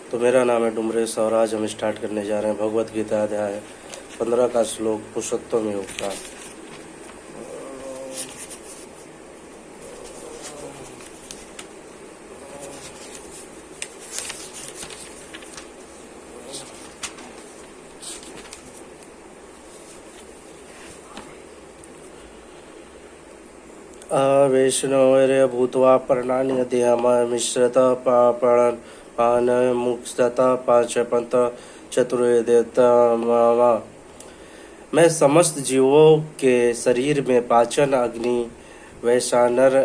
तो मेरा नाम है डुमरेश और आज हम स्टार्ट करने जा रहे हैं भगवत गीता अध्याय 15 का श्लोक पुरुषोत्तम योग का। वैष्णवैर्य भूत्वा पर्णानि देहमिश्रत पापण पान मुक्तत पांच पंत चतुर्वेद। मैं समस्त जीवों के शरीर में पाचन अग्नि वैशानर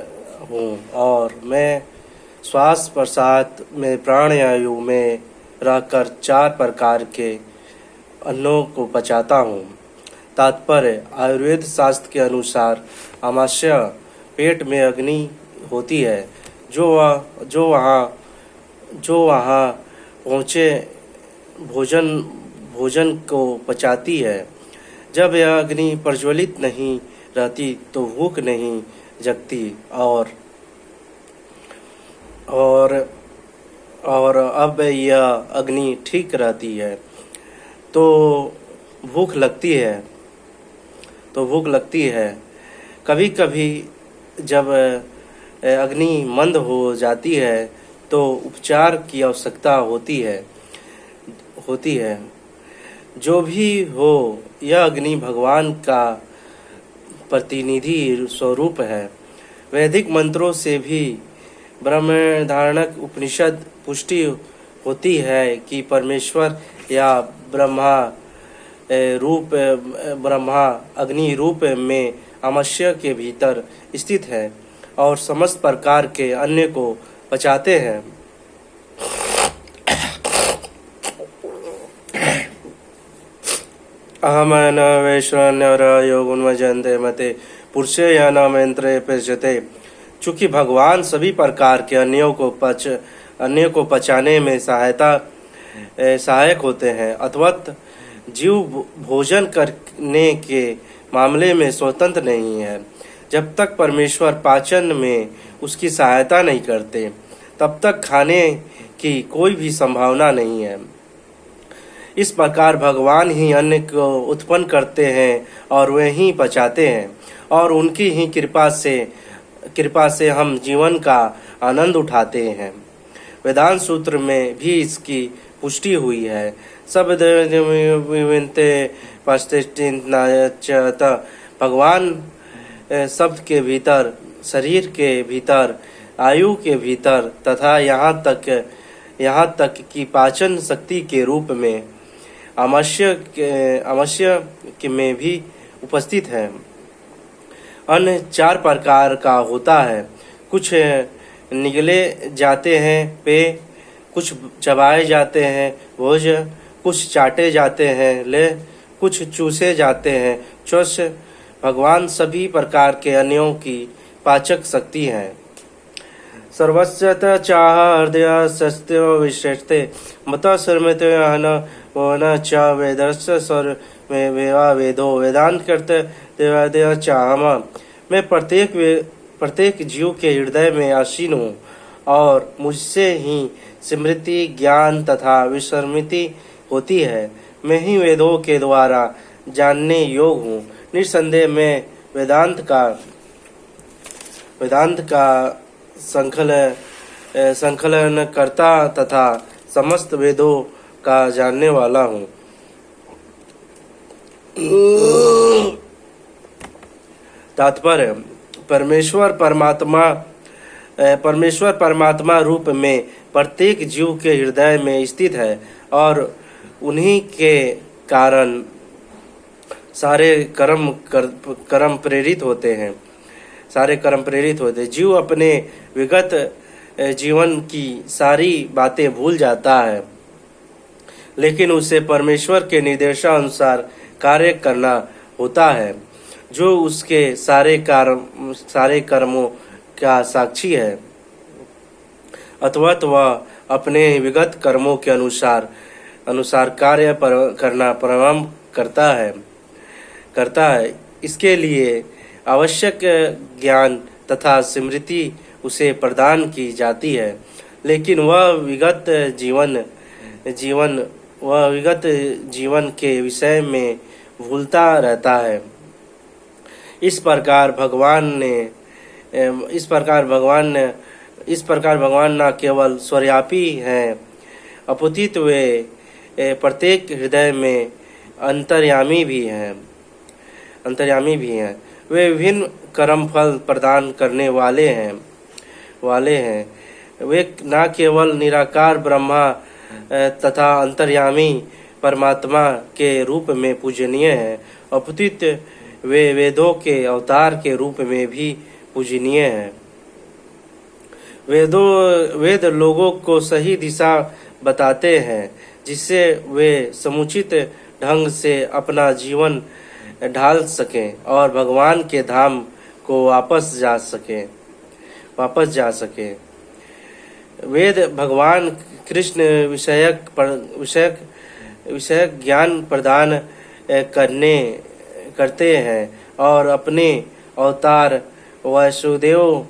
हूँ और मैं श्वास प्रश्वास में प्राणवायु में रहकर 4 प्रकार के अन्नों को पचाता हूँ। तात्पर्य आयुर्वेद शास्त्र के अनुसार आमाशय पेट में अग्नि होती है जो वहाँ पहुँचे भोजन को पचाती है। जब यह अग्नि प्रज्वलित नहीं रहती तो भूख नहीं जगती और अब यह अग्नि ठीक रहती है तो भूख लगती है। कभी कभी जब अग्नि मंद हो जाती है तो उपचार की आवश्यकता होती है। जो भी हो, यह अग्नि भगवान का प्रतिनिधि स्वरूप है। वैदिक मंत्रों से भी ब्रह्मधारणक उपनिषद पुष्टि होती है कि परमेश्वर या ब्रह्मा अग्नि रूप में आमाशय के भीतर स्थित है और समस्त प्रकार के अन्न को पचाते हैं। अहमन वैश्वानर योगुन्मजन्ते मते पुरुषे या न मंत्रे पचते। चूँकि भगवान सभी प्रकार के अन्यों को पचाने में सहायक होते हैं, अथवत जीव भोजन करने के मामले में स्वतंत्र नहीं है। जब तक परमेश्वर पाचन में उसकी सहायता नहीं करते तब तक खाने की कोई भी संभावना नहीं है। इस प्रकार भगवान ही अन्न को उत्पन्न करते हैं और वे ही पचाते हैं और उनकी ही कृपा से हम जीवन का आनंद उठाते हैं। वेदांत सूत्र में भी इसकी पुष्टि हुई है। सब भगवान शब्द के भीतर, शरीर के भीतर, आयु के भीतर तथा यहाँ तक कि पाचन शक्ति के रूप में आमाशय में भी उपस्थित है। अन्न 4 प्रकार का होता है। कुछ निगले जाते हैं पेय, कुछ चबाए जाते हैं भोज, कुछ चाटे जाते हैं ले, कुछ चूसे जाते हैं चुस। भगवान सभी प्रकार के अन्यों की पाचक शक्ति है। सर्वस्वत चाह हृदय सत्य विशेषते मत सर्वत न च वेदर्श स्वर में वेदो वेदांत करते देवादेव चाहम। मैं प्रत्येक जीव के हृदय में आसीन हूँ और मुझसे ही स्मृति ज्ञान तथा विस्मृति होती है। मैं ही वेदों के द्वारा जानने योग्य हूँ। निस्संदेह मैं वेदांत का संकलन करता तथा समस्त वेदों का जानने वाला हूँ। तात्पर्य परमेश्वर परमात्मा रूप में प्रत्येक जीव के हृदय में स्थित है और उन्हीं के कारण सारे कर्म प्रेरित होते हैं। जीव अपने विगत जीवन की सारी बातें भूल जाता है, लेकिन उसे परमेश्वर के निर्देशानुसार कार्य करना होता है जो उसके सारे कर्मों का साक्षी है। अथवा वह अपने विगत कर्मों के अनुसार कार्य करना प्रारंभ करता है। इसके लिए आवश्यक ज्ञान तथा स्मृति उसे प्रदान की जाती है, लेकिन वह विगत जीवन जीवन वह विगत जीवन के विषय में भूलता रहता है। इस प्रकार भगवान न केवल सर्वव्यापी हैं, अपितु वे प्रत्येक हृदय में अंतर्यामी भी हैं। वे विभिन्न कर्म फल प्रदान करने वाले हैं। वे न केवल निराकार ब्रह्मा तथा अंतर्यामी परमात्मा के रूप में पूजनीय हैं, अपितु वे वेदों के अवतार के रूप में भी पूजनीय हैं। वेद लोगों को सही दिशा बताते हैं, जिससे वे समुचित ढंग से अपना जीवन ढाल सकें और भगवान के धाम को वापस जा सकें। वेद भगवान कृष्ण विषयक ज्ञान प्रदान करते हैं और अपने अवतार वासुदेव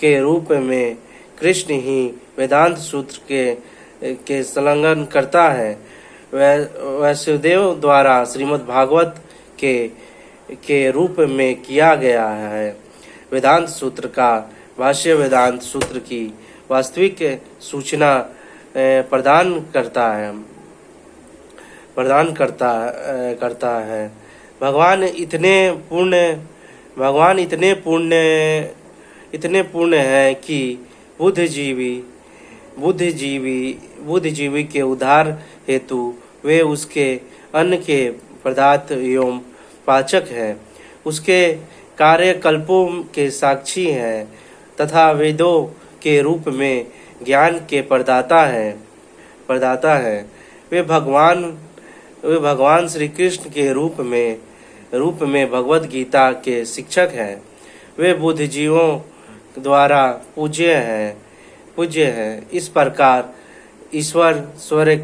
के रूप में कृष्ण ही वेदांत सूत्र के संलग्न करता है। वासुदेव द्वारा श्रीमद् भागवत के रूप में किया गया है। वेदांत सूत्र का भाष्य वेदांत सूत्र की वास्तविक सूचना प्रदान करता है। भगवान इतने पूर्ण है कि बुद्धिजीवी के उद्धार हेतु वे उसके अन्न के पदार्थ एवं पाचक हैं, उसके कार्यकल्पों के साक्षी हैं तथा वेदों के रूप में ज्ञान के प्रदाता है। वे भगवान श्री कृष्ण के रूप में भगवद गीता के शिक्षक हैं। वे बुद्धिजीवों द्वारा पूज्य हैं। इस प्रकार ईश्वर स्वर्य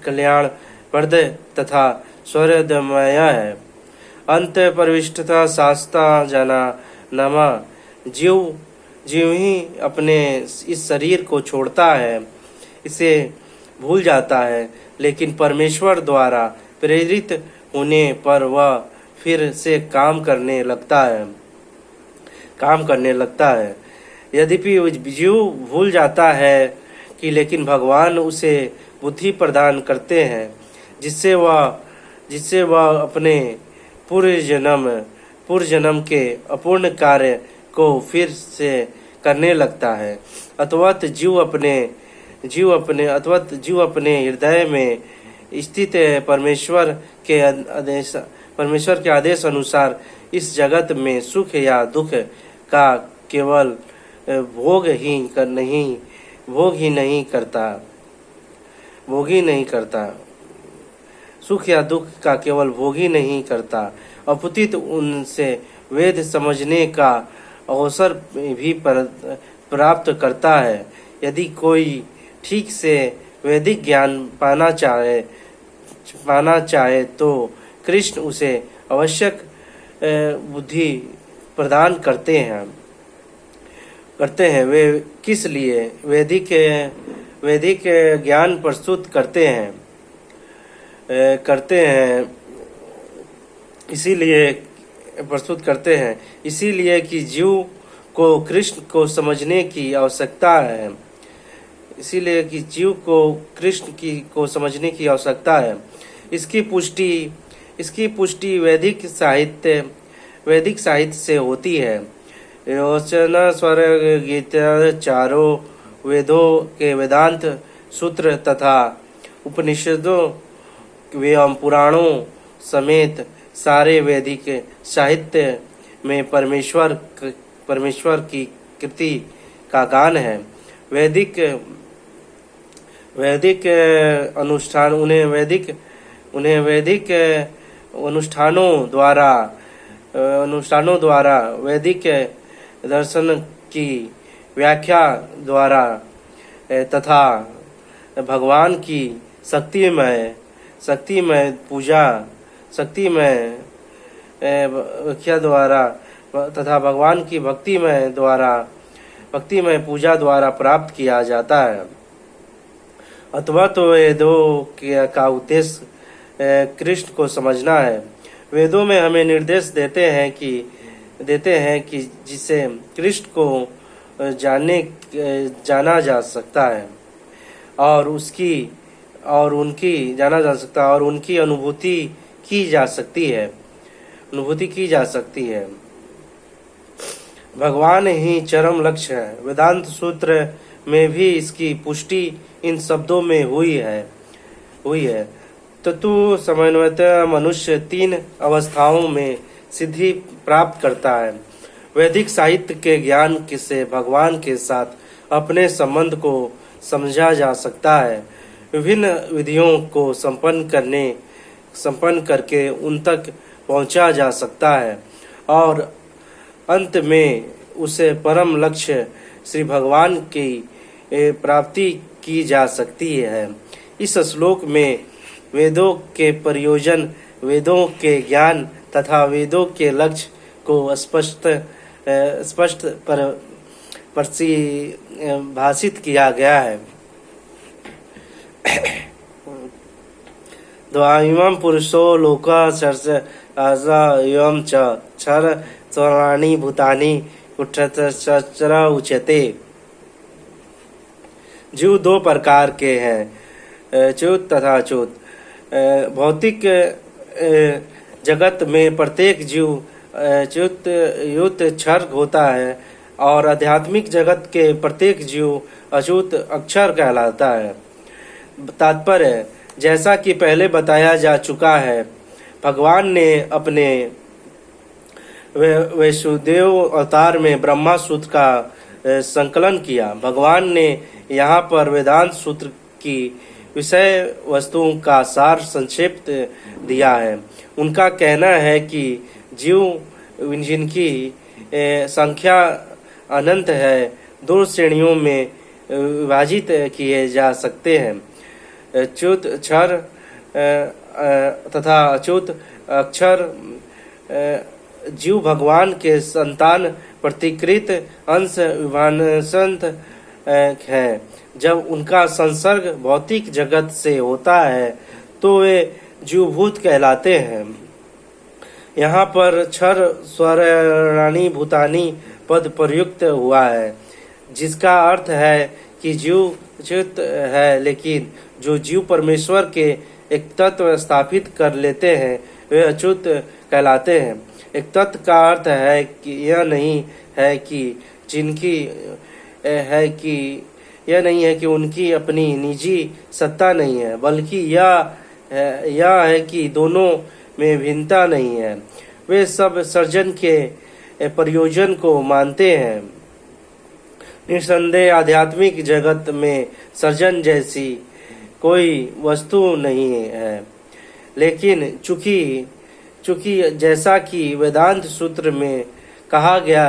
कल्याण प्रद तथा स्वर्यदमय है। अंत प्रविष्टता शास्ता जना नमा जीव ही अपने इस शरीर को छोड़ता है, इसे भूल जाता है, लेकिन परमेश्वर द्वारा प्रेरित होने पर वह फिर से काम करने लगता है। यद्यपि जीव भूल जाता है कि लेकिन भगवान उसे बुद्धि प्रदान करते हैं, जिससे वह अपने पूर्व जन्म के अपूर्ण कार्य को फिर से करने लगता है। अतवत जीव अपने हृदय में स्थित परमेश्वर के आदेश अनुसार इस जगत में सुख या दुख का केवल भोग ही नहीं करता। सुख या दुख का केवल भोग ही नहीं करता, अपितु उनसे वेद समझने का अवसर भी प्राप्त करता है। यदि कोई ठीक से वैदिक ज्ञान पाना चाहे तो कृष्ण उसे आवश्यक बुद्धि प्रदान करते हैं। वे किस लिए वैदिक ज्ञान प्रस्तुत करते हैं इसीलिए कि जीव को कृष्ण को समझने की आवश्यकता है। इसकी पुष्टि वैदिक साहित्य से होती है। योचना स्वर गीता चारों वेदों के वेदांत सूत्र तथा उपनिषदों एवं पुराणों समेत सारे वैदिक साहित्य में परमेश्वर की कृति का गान है। वैदिक अनुष्ठानों द्वारा वैदिक दर्शन की व्याख्या द्वारा तथा भगवान की शक्तिमय व्याख्या द्वारा तथा भगवान की भक्तिमय पूजा द्वारा प्राप्त किया जाता है। अथवा तो वेदों का उद्देश्य कृष्ण को समझना है। वेदों में हमें निर्देश देते हैं कि जिसे कृष्ण को जाना जा सकता है और उनकी अनुभूति की जा सकती है। भगवान ही चरम लक्ष्य है। वेदांत सूत्र में भी इसकी पुष्टि इन शब्दों में हुई है। तत्व समन्वयतः मनुष्य 3 अवस्थाओं में सिद्धि प्राप्त करता है। वैदिक साहित्य के ज्ञान से भगवान के साथ अपने संबंध को समझा जा सकता है। विभिन्न विधियों को संपन्न करके उन तक पहुंचा जा सकता है और अंत में उसे परम लक्ष्य श्री भगवान की प्राप्ति की जा सकती है। इस श्लोक में वेदों के प्रयोजन, वेदों के ज्ञान तथा वेदों के लक्ष्य को स्पष्ट परिभाषित किया गया है। द्वाइमं पुरुषो लोकः सर्ष एवं च क्षर चराणि भूतानि कुटस्थचर उच्यते। जीव 2 प्रकार के हैं, च्युत तथा अच्युत। भौतिक जगत में प्रत्येक जीव च्युत क्षर होता है और आध्यात्मिक जगत के प्रत्येक जीव अच्युत अक्षर कहलाता है। तात्पर्य, जैसा कि पहले बताया जा चुका है, भगवान ने अपने वैष्णोदेव अवतार में ब्रह्मा सूत्र का संकलन किया। भगवान ने यहाँ पर वेदांत सूत्र की विषय वस्तुओं का सार संक्षेप दिया है। उनका कहना है कि जीव जिनकी संख्या अनंत है 2 श्रेणियों में विभाजित किए जा सकते हैं, च्युत क्षर तथा अच्युत अक्षर। जीव भगवान के संतान प्रतिकृत अंश विभांशंत है। जब उनका संसर्ग भौतिक जगत से होता है तो वे जीवभूत कहलाते हैं। यहाँ पर क्षर स्वराणी भूतानी पद प्रयुक्त हुआ है, जिसका अर्थ है कि जीव च्युत है, लेकिन जो जीव परमेश्वर के एक तत्व स्थापित कर लेते हैं वे अच्युत कहलाते हैं। एक तत्व का अर्थ है कि यह नहीं है कि उनकी अपनी निजी सत्ता नहीं है, बल्कि यह है कि दोनों में भिन्नता नहीं है। वे सब सर्जन के प्रयोजन को मानते हैं। निस्संदेह आध्यात्मिक जगत में सर्जन जैसी कोई वस्तु नहीं है, लेकिन चूंकि जैसा कि वेदांत सूत्र में कहा गया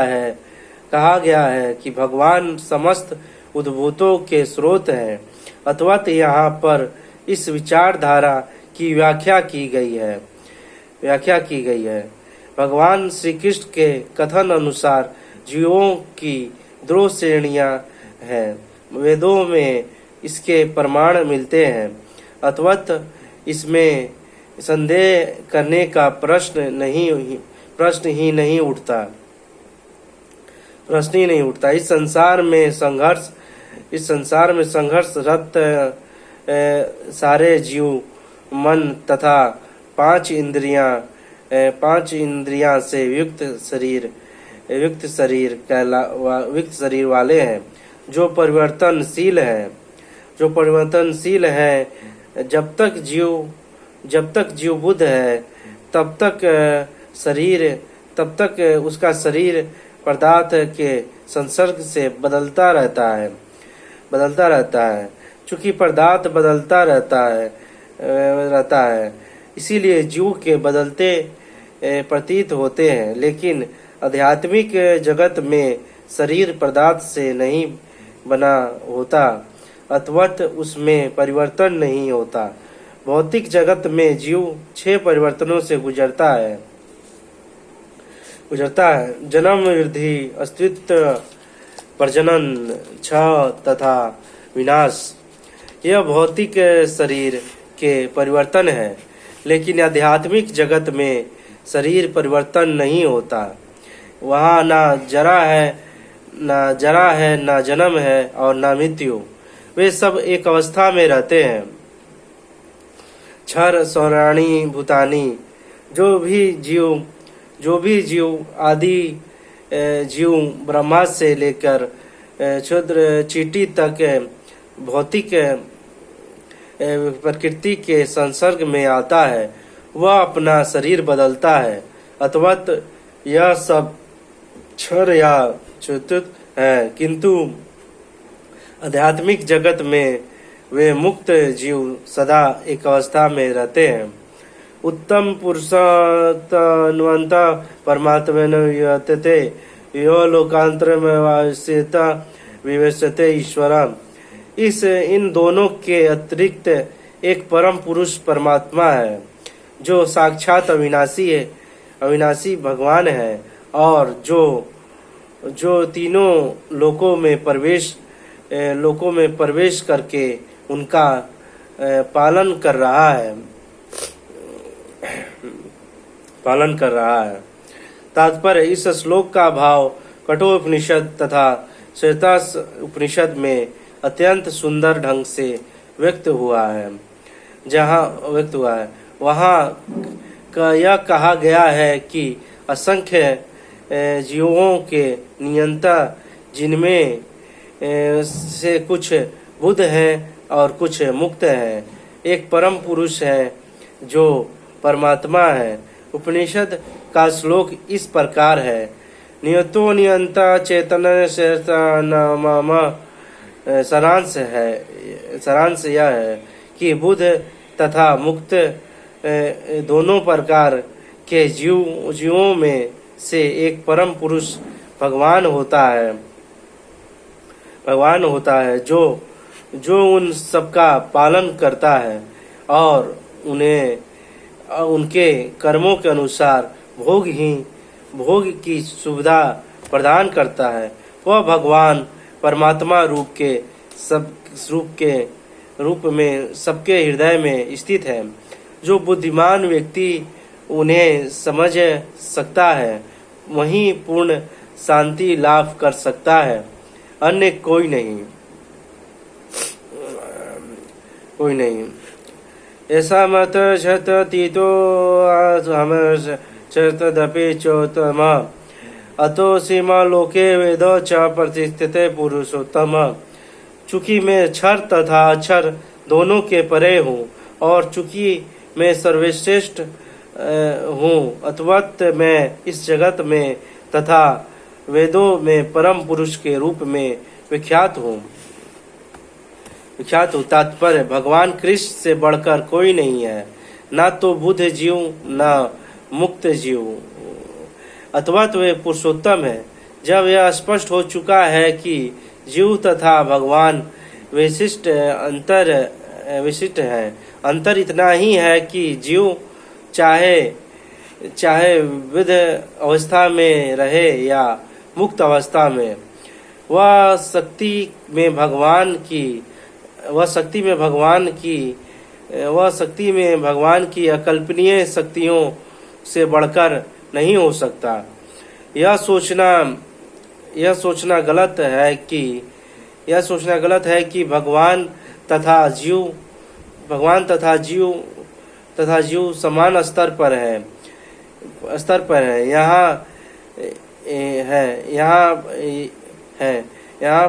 है कि भगवान समस्त उद्भूतों के स्रोत हैं, अथवा यहाँ पर इस विचारधारा की व्याख्या की गई है। भगवान श्री कृष्ण के कथन अनुसार जीवों की 2 श्रेणियां हैं। वेदों में इसके प्रमाण मिलते हैं, अथवत इसमें संदेह करने का प्रश्न ही नहीं उठता। इस संसार में संघर्षरत सारे जीव मन तथा 5 इंद्रियां से युक्त शरीर वाले हैं, जो परिवर्तनशील है। जब तक जीव बुद्ध है तब तक उसका शरीर पदार्थ के संसर्ग से बदलता रहता है। चूंकि पदार्थ बदलता रहता है, इसीलिए जीव के बदलते प्रतीत होते हैं। लेकिन आध्यात्मिक जगत में शरीर पदार्थ से नहीं बना होता, अथवत उसमें परिवर्तन नहीं होता। भौतिक जगत में जीव 6 परिवर्तनों से गुजरता है। जन्म, वृद्धि, अस्तित्व, प्रजनन, क्षय तथा विनाश। यह भौतिक शरीर के परिवर्तन है, लेकिन आध्यात्मिक जगत में शरीर परिवर्तन नहीं होता। वहाँ ना जरा है, ना जन्म है और ना मृत्यु। वे सब एक अवस्था में रहते हैं। क्षर सौराणी भूतानी, जो भी जीव आदि जीव ब्रह्मा से लेकर क्षुद्र चींटी तक भौतिक प्रकृति के संसर्ग में आता है, वह अपना शरीर बदलता है। अथवत यह सब क्षर या च्युत है, किंतु आध्यात्मिक जगत में वे मुक्त जीव सदा एक अवस्था में रहते हैं। उत्तम पुरुषान्वंत परमात्मेन यतते यो लोकांतर में वास्यता विवेशते ईश्वरम। इन दोनों के अतिरिक्त एक परम पुरुष परमात्मा है, जो साक्षात अविनाशी भगवान है, और जो तीनों लोकों में प्रवेश करके उनका पालन कर रहा है। तात्पर्य, इस श्लोक का भाव कठोपनिषद तथा श्वेतास उपनिषद में अत्यंत सुंदर ढंग से व्यक्त हुआ है। वहाँ यह कहा गया है कि असंख्य जीवों के नियंता, जिनमें से कुछ बुद्ध हैं और कुछ मुक्त हैं, एक परम पुरुष है जो परमात्मा है। उपनिषद का श्लोक इस प्रकार है: नियतो नियंता चेतन सारांश यह है कि बुद्ध तथा मुक्त दोनों प्रकार के जीवों में से एक परम पुरुष भगवान होता है जो उन सबका पालन करता है और उन्हें उनके कर्मों के अनुसार भोग की सुविधा प्रदान करता है। वह भगवान परमात्मा रूप में सबके हृदय में स्थित है। जो बुद्धिमान व्यक्ति उन्हें समझ सकता है, वही पूर्ण शांति लाभ कर सकता है, अन्य कोई नहीं। ऐसा मत शत तीतो हम तदपि चोत्तम अतो सीमा लोके वेदो च प्रतिष्ठिते पुरुषोत्तम। चूंकि मैं क्षर तथा अक्षर दोनों के परे हूँ, और चूंकि मैं सर्वश्रेष्ठ हूँ, अतवत मैं इस जगत में तथा वेदों में परम पुरुष के रूप में विख्यात हूँ। तात्पर्य, भगवान कृष्ण से बढ़कर कोई नहीं है, ना तो बुद्ध जीव न मुक्त जीव, अथवा तो वे पुरुषोत्तम है। जब यह स्पष्ट हो चुका है कि जीव तथा भगवान विशिष्ट है, अंतर इतना ही है कि जीव चाहे विद्ध अवस्था में रहे या मुक्त अवस्था में, वह शक्ति में भगवान की अकल्पनीय शक्तियों से बढ़कर नहीं हो सकता। यह सोचना गलत है कि भगवान तथा जीव समान स्तर पर है। यहाँ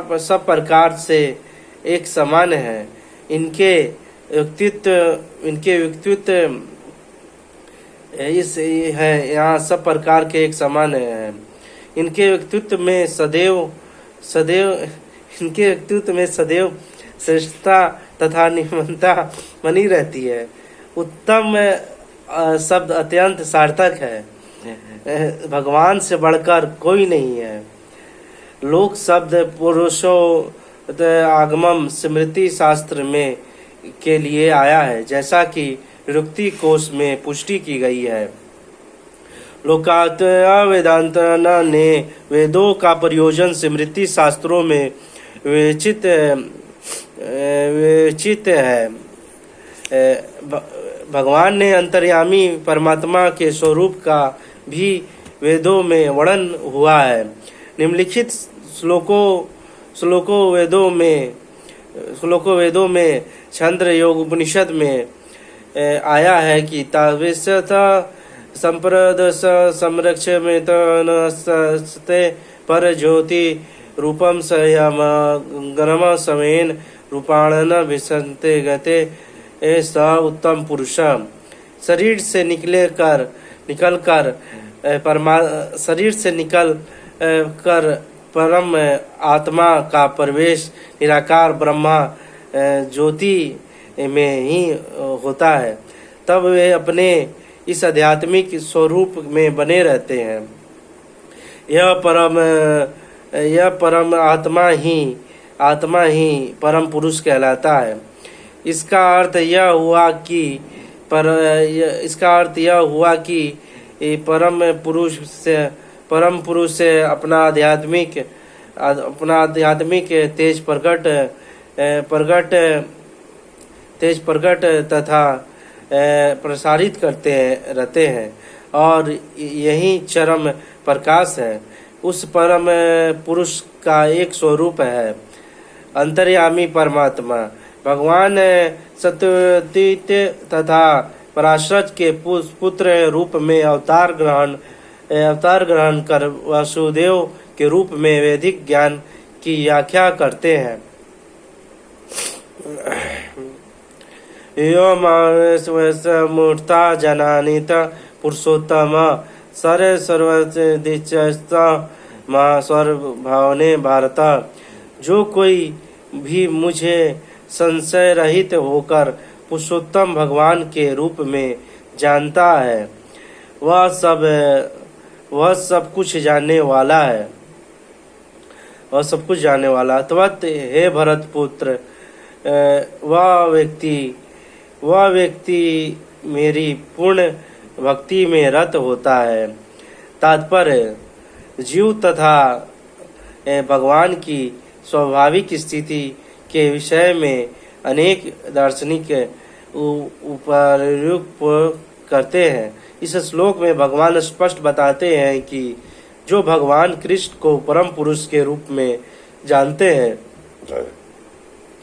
पर सब प्रकार से एक समान है। इनके व्यक्तित्व यहाँ सब प्रकार के एक समान है। इनके व्यक्तित्व में सदैव श्रेष्ठता तथा निमनता बनी रहती है। उत्तम शब्द अत्यंत सार्थक है। भगवान से बढ़कर कोई नहीं है। लोक शब्द पुरुषो आगमम स्मृति शास्त्र में के लिए आया है, जैसा कि रुक्ति कोश में पुष्टि की गई है। लोकात वेदांत ने वेदों का प्रयोजन स्मृति शास्त्रों में विवेचित विचित है। भगवान ने अंतर्यामी परमात्मा के स्वरूप का भी वेदों में वर्णन हुआ है। निम्नलिखित श्लोकों वेदों में छंद्र योग उपनिषद में आया है कि तावेशता संप्रदस संरक्ष में तनस्ते पर ज्योति रूपम संयम गणम समेन रूपाणन विसंते गते स उत्तम पुरुषम। शरीर से निकल कर परम आत्मा का प्रवेश निराकार ब्रह्मा ज्योति में ही होता है। तब वे अपने इस आध्यात्मिक स्वरूप में बने रहते हैं। यह परम आत्मा ही परम पुरुष कहलाता है। इसका अर्थ यह हुआ कि परम पुरुष से अपना आध्यात्मिक तेज प्रकट तथा प्रसारित करते रहते हैं, और यही चरम प्रकाश है। उस परम पुरुष का एक स्वरूप है अंतर्यामी परमात्मा। भगवान सत्योदित तथा पराशर के पुत्र रूप में अवतार ग्रहण कर वासुदेव के रूप में वैदिक ज्ञान की व्याख्या करते हैं। यो मूर्ता जनानीत पुरुषोत्तम सर्वभावने भारत। जो कोई भी मुझे संशय रहित होकर पुरुषोत्तम भगवान के रूप में जानता है, वह सब कुछ जानने वाला है। त्वत् हे भरत पुत्र, वह व्यक्ति मेरी पूर्ण भक्ति में रत होता है। तात्पर्य, जीव तथा भगवान की स्वाभाविक स्थिति के विषय में अनेक दार्शनिक उपरोक्त करते हैं। इस श्लोक में भगवान स्पष्ट बताते हैं कि जो भगवान कृष्ण को परम पुरुष के रूप में जानते हैं,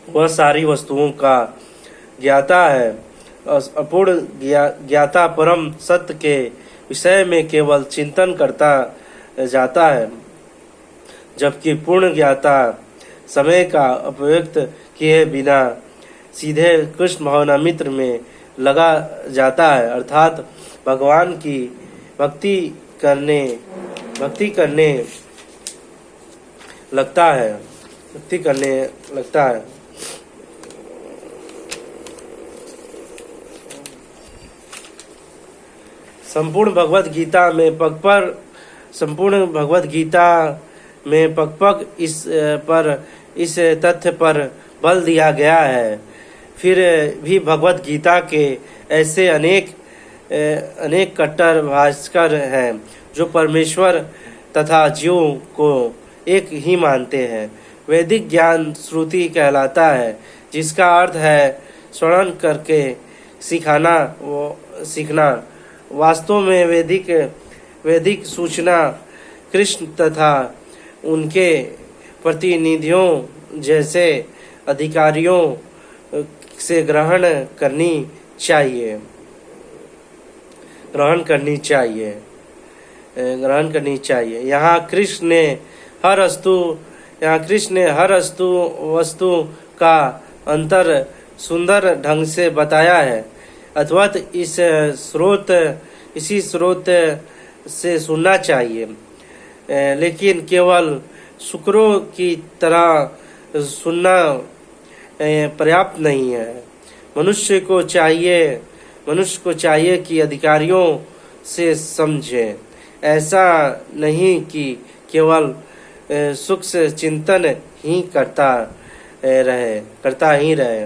वह सारी वस्तुओं का ज्ञाता है। अपूर्ण ज्ञाता परम सत्य के विषय में केवल चिंतन करता जाता है, जबकि पूर्ण ज्ञाता समय का अपव्यक्त किए बिना सीधे कृष्ण भावनामृत में लगा जाता है, अर्थात भगवान की भक्ति करने लगता है। संपूर्ण भगवत गीता में पग इस तथ्य पर बल दिया गया है। फिर भी भगवत गीता के ऐसे अनेक कट्टर भाष्कर हैं जो परमेश्वर तथा जीव को एक ही मानते हैं। वैदिक ज्ञान श्रुति कहलाता है, जिसका अर्थ है श्रवण करके सीखना। वास्तव में वैदिक सूचना कृष्ण तथा उनके प्रतिनिधियों जैसे अधिकारियों से ग्रहण करनी चाहिए। यहाँ कृष्ण ने हर वस्तु का अंतर सुंदर ढंग से बताया है। अथवा इसी स्रोत से सुनना चाहिए, लेकिन केवल शुक्रों की तरह सुनना पर्याप्त नहीं है। मनुष्य को चाहिए कि अधिकारियों से समझे। ऐसा नहीं कि केवल सूक्ष्म चिंतन ही करता ही रहे।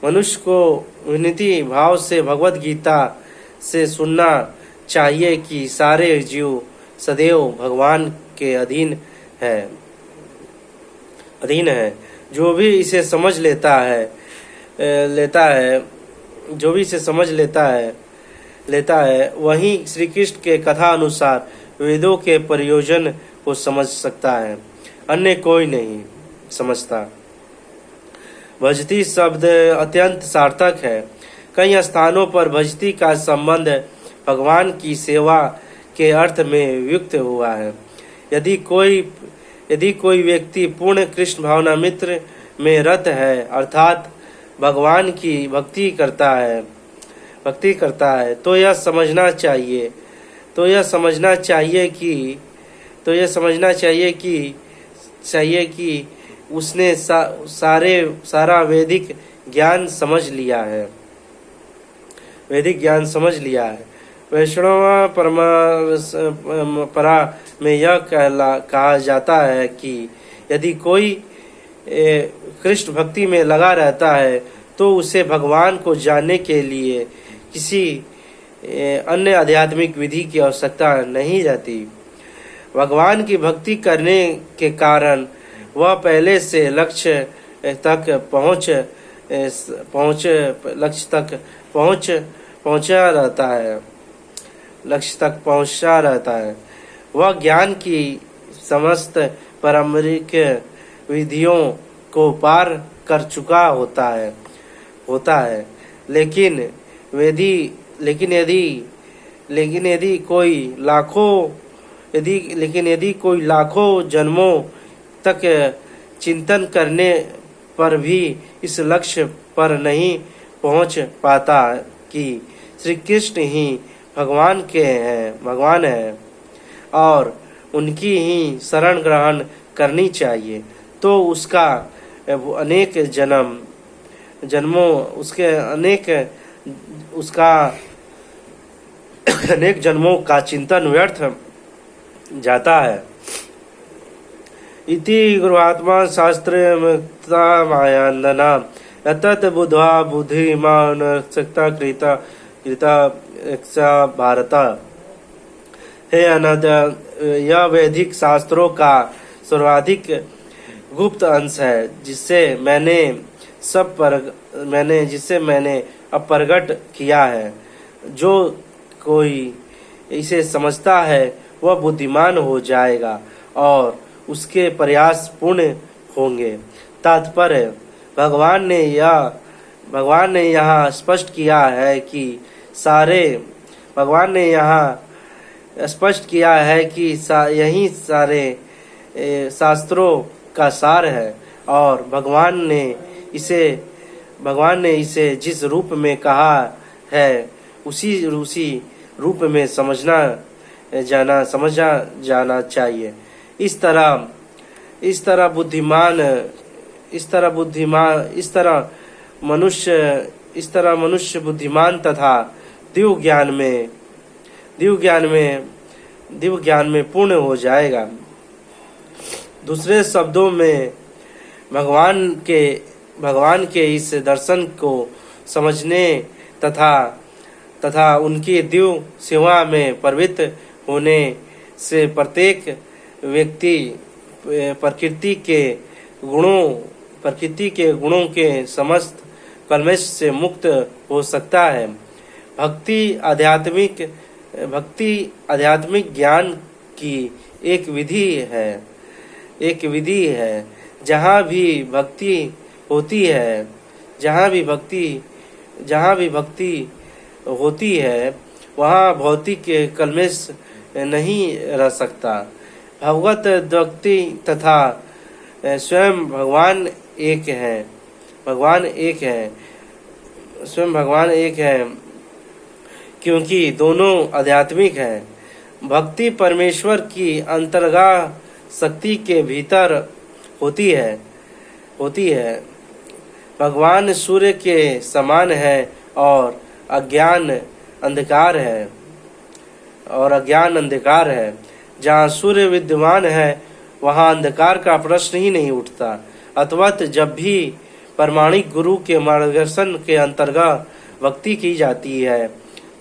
मनुष्य को विनती भाव से भगवत गीता से सुनना चाहिए कि सारे जीव सदैव भगवान के अधीन है। जो भी इसे समझ लेता है जो भी इसे समझ लेता है वही श्री कृष्ण के कथा अनुसार वेदों के प्रयोजन को समझ सकता है, अन्य कोई नहीं समझता। भजती शब्द अत्यंत सार्थक है। कई स्थानों पर भजती का संबंध भगवान की सेवा के अर्थ में युक्त हुआ है। यदि कोई व्यक्ति पूर्ण कृष्ण भावना मित्र में रत है, अर्थात भगवान की भक्ति करता है, तो यह समझना चाहिए कि उसने सारा वैदिक ज्ञान समझ लिया है। वैष्णव परंपरा में यह कहा जाता है कि यदि कोई कृष्ण भक्ति में लगा रहता है तो उसे भगवान को जानने के लिए किसी अन्य आध्यात्मिक विधि की आवश्यकता नहीं रहती। भगवान की भक्ति करने के कारण वह पहले से लक्ष्य तक पहुंचा रहता है। वह ज्ञान की समस्त पारंपरिक विधियों को पार कर चुका होता है। लेकिन यदि कोई लाखों जन्मों तक चिंतन करने पर भी इस लक्ष्य पर नहीं पहुंच पाता कि श्री कृष्ण ही भगवान है और उनकी ही शरण ग्रहण करनी चाहिए, तो उसका अनेक जन्मों का चिंतन व्यर्थ जाता है। इति गुरुआत्मा शास्त्र मुक्ता मायान्दना यतत बुद्ध्वा बुद्धिमान शक्ता कृता भारत। हे अनंत, यह वैदिक शास्त्रों का सर्वाधिक गुप्त अंश है जिसे मैंने अब प्रकट किया है। जो कोई इसे समझता है वह बुद्धिमान हो जाएगा और उसके प्रयास पूर्ण होंगे। तात्पर्य, भगवान ने यहाँ स्पष्ट किया है कि यही सारे शास्त्रों का सार है और भगवान ने इसे जिस रूप में कहा है उसी रूप में समझा जाना चाहिए। इस तरह मनुष्य बुद्धिमान तथा दिव्य ज्ञान में पूर्ण हो जाएगा। दूसरे शब्दों में भगवान के इस दर्शन को समझने तथा उनकी दिव्य सेवा में प्रवृत्त होने से प्रत्येक व्यक्ति प्रकृति के गुणों के समस्त कल्मश से मुक्त हो सकता है। भक्ति आध्यात्मिक ज्ञान की एक विधि है। जहाँ भी भक्ति होती है वहाँ भौतिक कल्मश नहीं रह सकता। भगवत भक्ति तथा स्वयं भगवान एक है क्योंकि दोनों आध्यात्मिक हैं। भक्ति परमेश्वर की अंतर्गाह शक्ति के भीतर होती है। भगवान सूर्य के समान है और अज्ञान अंधकार है। जहाँ सूर्य विद्यमान है वहाँ अंधकार का प्रश्न ही नहीं उठता। अतवत जब भी प्रामाणिक गुरु के मार्गदर्शन के अंतर्गत भक्ति की जाती है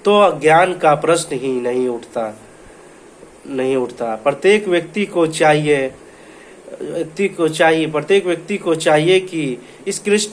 तो अज्ञान का प्रश्न ही नहीं उठता। प्रत्येक व्यक्ति को चाहिए प्रत्येक व्यक्ति को चाहिए कि इस कृष्ण